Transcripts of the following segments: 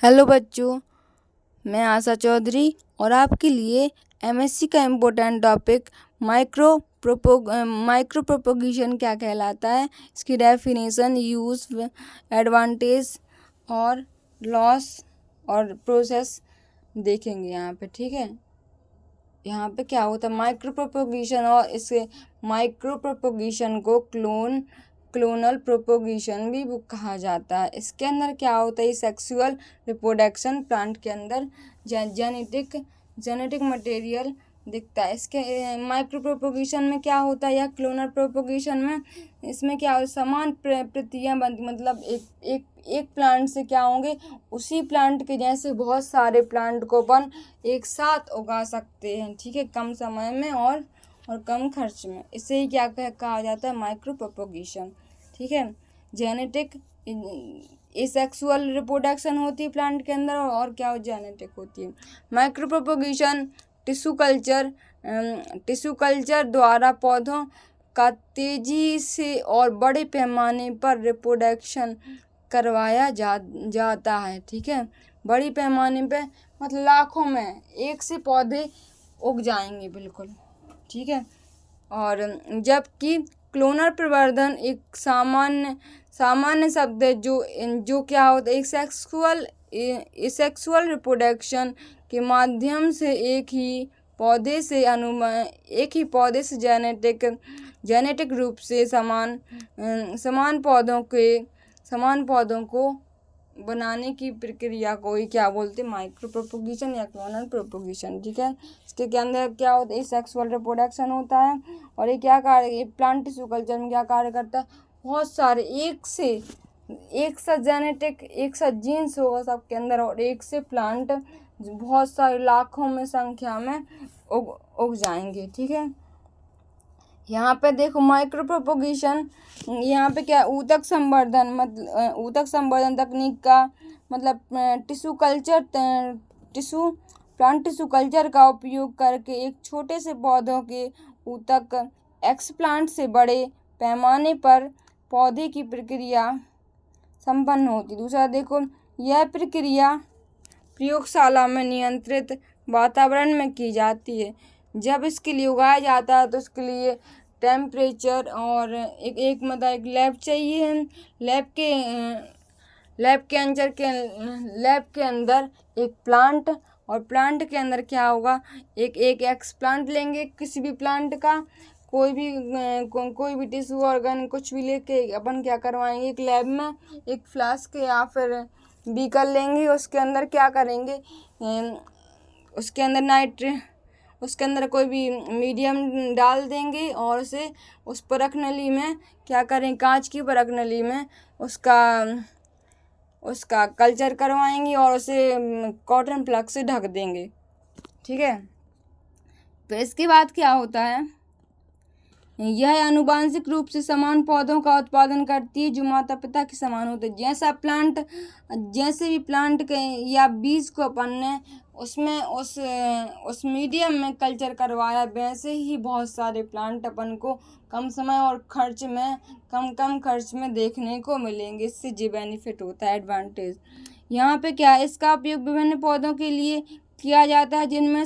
Hello बच्चों, मैं आशा चौधरी और आपके लिए एमएससी का इम्पोर्टेंट टॉपिक माइक्रो प्रोपोगेशन क्या कहलाता है, इसकी डेफिनेशन, यूज, एडवांटेज और लॉस और प्रोसेस देखेंगे यहाँ पे। ठीक है, यहाँ पे क्या होता है माइक्रो प्रोपोगेशन, और इसे माइक्रो प्रोपोगेशन को क्लोनल प्रोपोगेशन भी कहा जाता है। इसके अंदर क्या होता है, सेक्सुअल रिप्रोडक्शन प्लांट के अंदर जेनेटिक मटेरियल दिखता है। इसके माइक्रो प्रोपोगेशन में क्या होता है या क्लोनल प्रोपोगेशन में, इसमें क्या हो, समान प्रतियां बनती, मतलब एक प्लांट से क्या होंगे, उसी प्लांट के जैसे बहुत सारे प्लांट को अपन एक साथ उगा सकते हैं। ठीक है, कम समय में और कम खर्च में। इसे ही क्या कहा जाता है, माइक्रो प्रोपोगेशन। ठीक है, जेनेटिक एसेक्सुअल रिप्रोडक्शन होती है प्लांट के अंदर, और क्या जेनेटिक होती है। माइक्रो प्रोपोगेशन टिश्यू कल्चर द्वारा पौधों का तेजी से और बड़े पैमाने पर रिप्रोडक्शन करवाया जाता है। ठीक है, बड़ी पैमाने पे, मतलब लाखों में एक से पौधे उग जाएंगे, बिल्कुल। ठीक है, और जबकि क्लोनर प्रवर्धन एक सामान्य शब्द है, जो क्या होता है, एक सेक्सुअल रिप्रोडक्शन के माध्यम से एक ही पौधे से जेनेटिक रूप से समान पौधों को बनाने की प्रक्रिया को ही क्या बोलते हैं, माइक्रो प्रोपोगेशन या क्लोनल प्रोपोगेशन। ठीक है, इसके अंदर क्या होता है, सेक्सुअल रिप्रोडक्शन होता है, और ये क्या कार्य, प्लांट टिश्यू कल्चर में क्या कार्य करता है, बहुत सारे एक साथ जीन्स होगा सबके अंदर, और एक से प्लांट बहुत सारे लाखों में संख्या में उग जाएंगे। ठीक है, यहाँ पे देखो माइक्रो प्रोपोगेशन, यहाँ पे क्या ऊतक संवर्धन तकनीक का मतलब प्लांट टिश्यू कल्चर का उपयोग करके एक छोटे से पौधों के ऊतक एक्सप्लांट से बड़े पैमाने पर पौधे की प्रक्रिया संपन्न होती। दूसरा देखो, यह प्रक्रिया प्रयोगशाला में नियंत्रित वातावरण में की जाती है। जब इसके लिए उगाया जाता है तो इसके लिए टेम्परेचर और एक लैब चाहिए। लैब के अंदर एक प्लांट, और प्लांट के अंदर क्या होगा, एक एक्सप्लांट लेंगे किसी भी प्लांट का, कोई भी टिश्यू ऑर्गन कुछ भी लेके अपन क्या करवाएंगे, एक लैब में एक फ्लास्क या फिर बीकर लेंगे। उसके अंदर क्या करेंगे, उसके अंदर कोई भी मीडियम डाल देंगे, और उसे उस परखनली में क्या करें, कांच की परखनली में उसका कल्चर करवाएंगे और उसे कॉटन प्लग से ढक देंगे। ठीक है, तो इसके बाद क्या होता है, यह आनुवांशिक रूप से समान पौधों का उत्पादन करती है जो माता पिता के समान होते हैं। जैसे भी प्लांट के या बीज को अपन ने उसमें उस मीडियम में कल्चर करवाया, वैसे ही बहुत सारे प्लांट अपन को कम समय और कम खर्च में देखने को मिलेंगे। इससे ये बेनिफिट होता है, एडवांटेज। यहाँ पे क्या है, इसका उपयोग विभिन्न पौधों के लिए किया जाता है जिनमें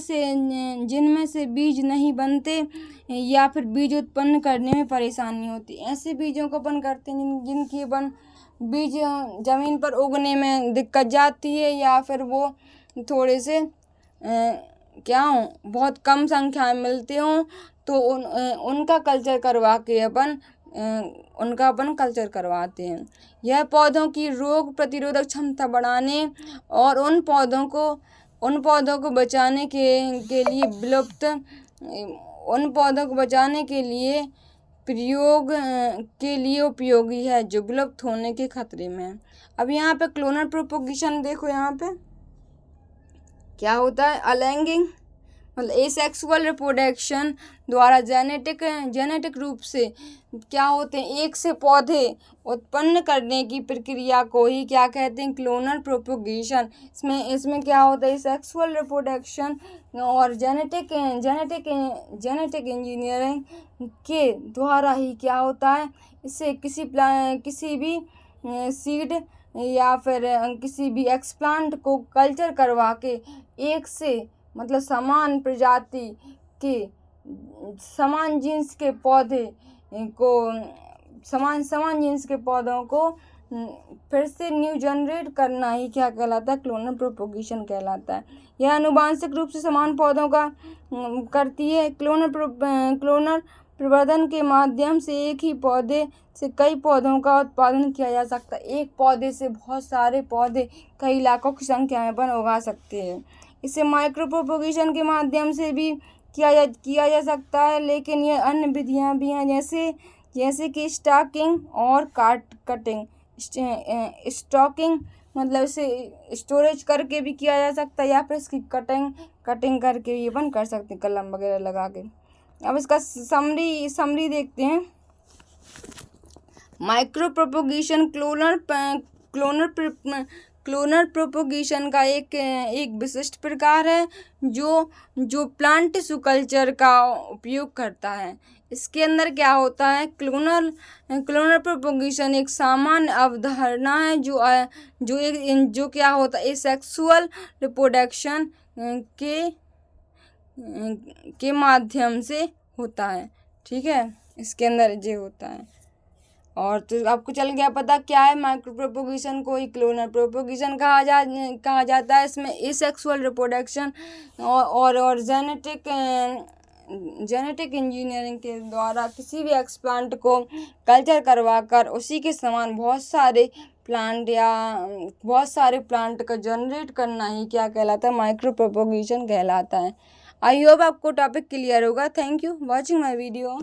से बीज नहीं बनते या फिर बीज उत्पन्न करने में परेशानी होती है। ऐसे बीजों को अपन करते हैं जिनकी अपन बीज जमीन पर उगने में दिक्कत जाती है, या फिर वो थोड़े से बहुत कम संख्या में मिलते हों, तो उनका कल्चर करवा के अपन कल्चर करवाते हैं। यह पौधों की रोग प्रतिरोधक क्षमता बढ़ाने और उन पौधों को बचाने के लिए उपयोगी है जो विलुप्त होने के खतरे में है। अब यहाँ पे क्लोनल प्रोपोगेशन देखो, यहाँ पे क्या होता है, अलैंगिक मतलब एसेक्सुअल रिप्रोडक्शन द्वारा जेनेटिक रूप से क्या होते हैं, एक से पौधे उत्पन्न करने की प्रक्रिया को ही क्या कहते हैं, क्लोनल प्रोपोगेशन। इसमें क्या होता है, सेक्सुअल रिप्रोडक्शन और जेनेटिक इंजीनियरिंग के द्वारा ही क्या होता है, इससे किसी भी सीड या फिर किसी भी एक्सप्लांट को कल्चर करवा के एक से मतलब समान प्रजाति के समान जीन्स के पौधे को समान जीन्स के पौधों को फिर से न्यू जनरेट करना ही क्या कहलाता है? क्लोनल प्रोपोगेशन कहलाता है। यह आनुवांशिक रूप से समान पौधों का करती है। क्लोनल प्रवर्धन के माध्यम से एक ही पौधे से कई पौधों का उत्पादन किया जा सकता है। एक पौधे से बहुत सारे पौधे कई लाखों की संख्या में उगा सकते हैं। इसे माइक्रो प्रोपोगेशन के माध्यम से भी किया जा सकता है, लेकिन ये अन्य विधियां भी हैं जैसे कि स्टॉकिंग और कटिंग। स्टॉकिंग मतलब इसे स्टोरेज करके भी किया जा सकता है, या फिर इसकी कटिंग करके भी अपन कर सकते हैं, कलम वगैरह लगा के। अब इसका समरी देखते हैं। माइक्रो प्रोपोगेशन क्लोनल प्रोपोगेशन का एक विशिष्ट प्रकार है जो प्लांट टिश्यू कल्चर का उपयोग करता है। इसके अंदर क्या होता है? क्लोनल प्रोपोगेशन एक सामान्य अवधारणा है जो क्या होता है? सेक्सुअल रिप्रोडक्शन के माध्यम से होता है। ठीक है, इसके अंदर ये होता है। और तो आपको चल गया पता क्या है माइक्रो प्रोपोगेशन को ही क्लोनल प्रोपोगेशन कहा जाता है। इसमें एसेक्सुअल रिप्रोडक्शन और जेनेटिक इंजीनियरिंग के द्वारा किसी भी एक्सप्लांट को कल्चर करवा कर उसी के समान बहुत सारे प्लांट का जनरेट करना ही क्या कहलाता है? माइक्रो प्रोपोगेशन कहलाता है। आई होप आपको टॉपिक क्लियर होगा। Thank you watching my video.